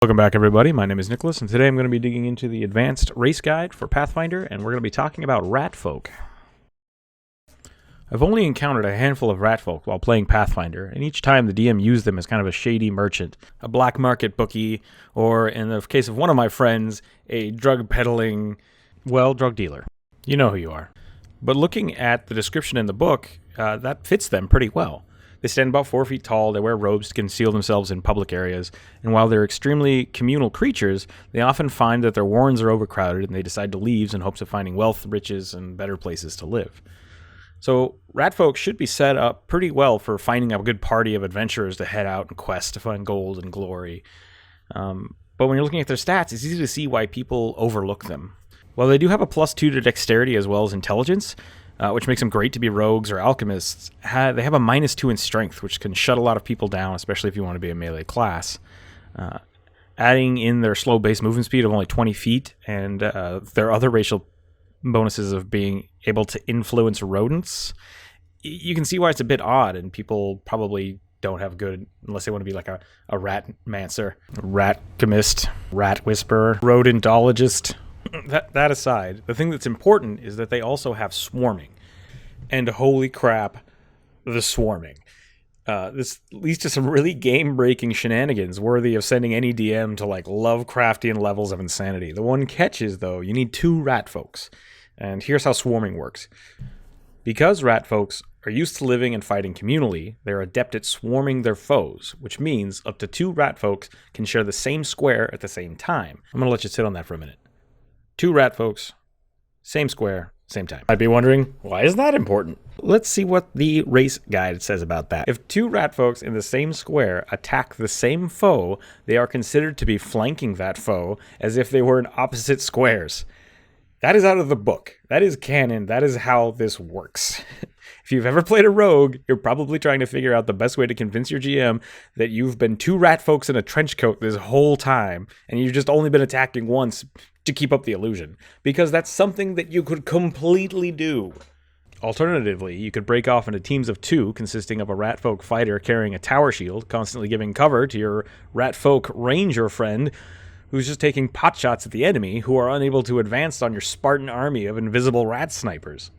Welcome back, everybody. My name is Nicholas, and today I'm going to be digging into the Advanced Race Guide for Pathfinder, and we're going to be talking about Ratfolk. I've only encountered a handful of Ratfolk while playing Pathfinder, and each time the DM used them as kind of a shady merchant, a black market bookie, or, in the case of one of my friends, a drug-peddling, drug dealer. You know who you are. But looking at the description in the book, that fits them pretty well. They stand about 4 feet tall, they wear robes to conceal themselves in public areas, and while they're extremely communal creatures, they often find that their warrens are overcrowded and they decide to leave in hopes of finding wealth, riches, and better places to live. So Ratfolk should be set up pretty well for finding a good party of adventurers to head out and quest to find gold and glory. But when you're looking at their stats, it's easy to see why people overlook them. While they do have a +2 to dexterity as well as intelligence, which makes them great to be rogues or alchemists, they have a -2 in strength, which can shut a lot of people down, especially if you want to be a melee class. Adding in their slow base movement speed of only 20 feet and their other racial bonuses of being able to influence rodents, you can see why it's a bit odd, and people probably don't have good, unless they want to be like a rat-mancer, rat-chemist, rat whisperer, rodentologist. That aside, the thing that's important is that they also have swarming. And holy crap, the swarming. This leads to some really game-breaking shenanigans worthy of sending any DM to like Lovecraftian levels of insanity. The one catch is, though, you need 2 rat folks. And here's how swarming works. Because rat folks are used to living and fighting communally, they're adept at swarming their foes, which means up to 2 rat folks can share the same square at the same time. I'm going to let you sit on that for a minute. 2 rat folks, same square, same time. I'd be wondering, why is that important? Let's see what the race guide says about that. If 2 rat folks in the same square attack the same foe, they are considered to be flanking that foe as if they were in opposite squares. That is out of the book. That is canon. That is how this works. If you've ever played a rogue, you're probably trying to figure out the best way to convince your GM that you've been 2 rat folks in a trench coat this whole time, and you've just only been attacking once to keep up the illusion, because that's something that you could completely do. Alternatively, you could break off into teams of 2 consisting of a ratfolk fighter carrying a tower shield, constantly giving cover to your ratfolk ranger friend who's just taking potshots at the enemy who are unable to advance on your Spartan army of invisible rat snipers.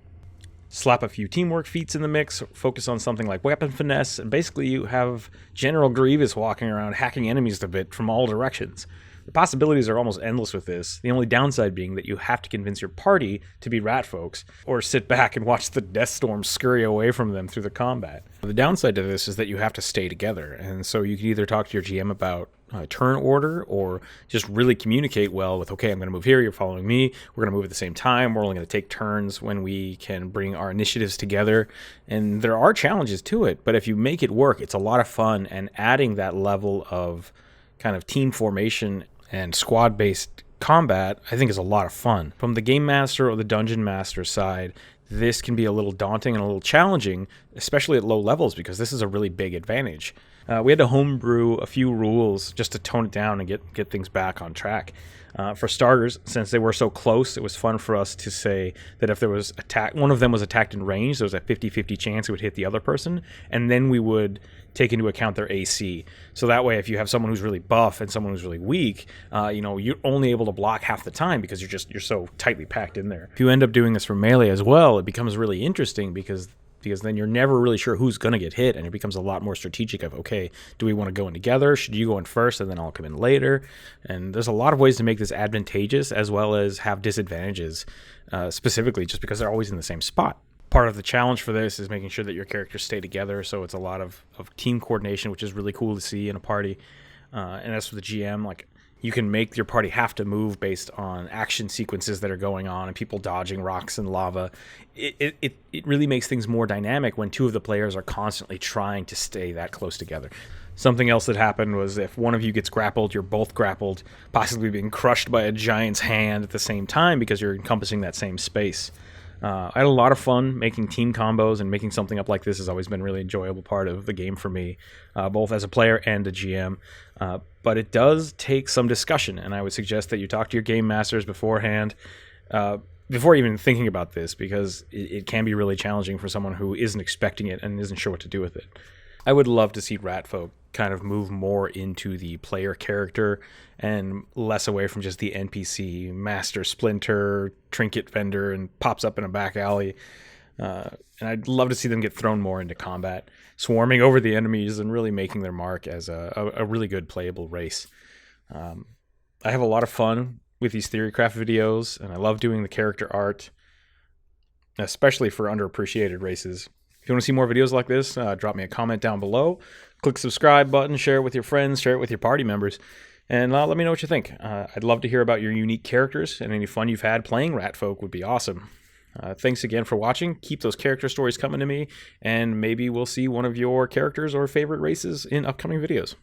Slap a few teamwork feats in the mix, focus on something like weapon finesse, and basically you have General Grievous walking around hacking enemies to bit from all directions. The possibilities are almost endless with this, the only downside being that you have to convince your party to be rat folks, or sit back and watch the Death Storm scurry away from them through the combat. The downside to this is that you have to stay together, and so you can either talk to your GM about turn order, or just really communicate well with, okay, I'm going to move here, you're following me, we're going to move at the same time, we're only going to take turns when we can bring our initiatives together. And there are challenges to it, but if you make it work, it's a lot of fun, and adding that level of kind of team formation and squad-based combat, I think, is a lot of fun. From the Game Master or the Dungeon Master side, this can be a little daunting and a little challenging, especially at low levels, because this is a really big advantage. We had to homebrew a few rules just to tone it down and get things back on track. For starters, since they were so close, it was fun for us to say that if there was one of them was attacked in range, there was a 50-50 chance it would hit the other person, and then we would take into account their AC. So that way, if you have someone who's really buff and someone who's really weak, you're only able to block half the time because you're so tightly packed in there. If you end up doing this for melee as well, it becomes really interesting because then you're never really sure who's going to get hit, and it becomes a lot more strategic of, okay, do we want to go in together? Should you go in first and then I'll come in later? And there's a lot of ways to make this advantageous as well as have disadvantages, specifically just because they're always in the same spot. Part of the challenge for this is making sure that your characters stay together, so it's a lot of team coordination, which is really cool to see in a party. And as for the GM, like, you can make your party have to move based on action sequences that are going on and people dodging rocks and lava. It really makes things more dynamic when 2 of the players are constantly trying to stay that close together. Something else that happened was if one of you gets grappled, you're both grappled, possibly being crushed by a giant's hand at the same time because you're encompassing that same space. I had a lot of fun making team combos, and making something up like this has always been a really enjoyable part of the game for me, both as a player and a GM. But it does take some discussion, and I would suggest that you talk to your game masters beforehand, before even thinking about this, because it can be really challenging for someone who isn't expecting it and isn't sure what to do with it. I would love to see Ratfolk kind of move more into the player character and less away from just the NPC master splinter trinket vendor and pops up in a back alley. And I'd love to see them get thrown more into combat, swarming over the enemies and really making their mark as a really good playable race. I have a lot of fun with these Theorycraft videos, and I love doing the character art, especially for underappreciated races. If you want to see more videos like this, drop me a comment down below. Click the subscribe button, share it with your friends, share it with your party members, and let me know what you think. I'd love to hear about your unique characters, and any fun you've had playing Ratfolk would be awesome. Thanks again for watching. Keep those character stories coming to me, and maybe we'll see one of your characters or favorite races in upcoming videos.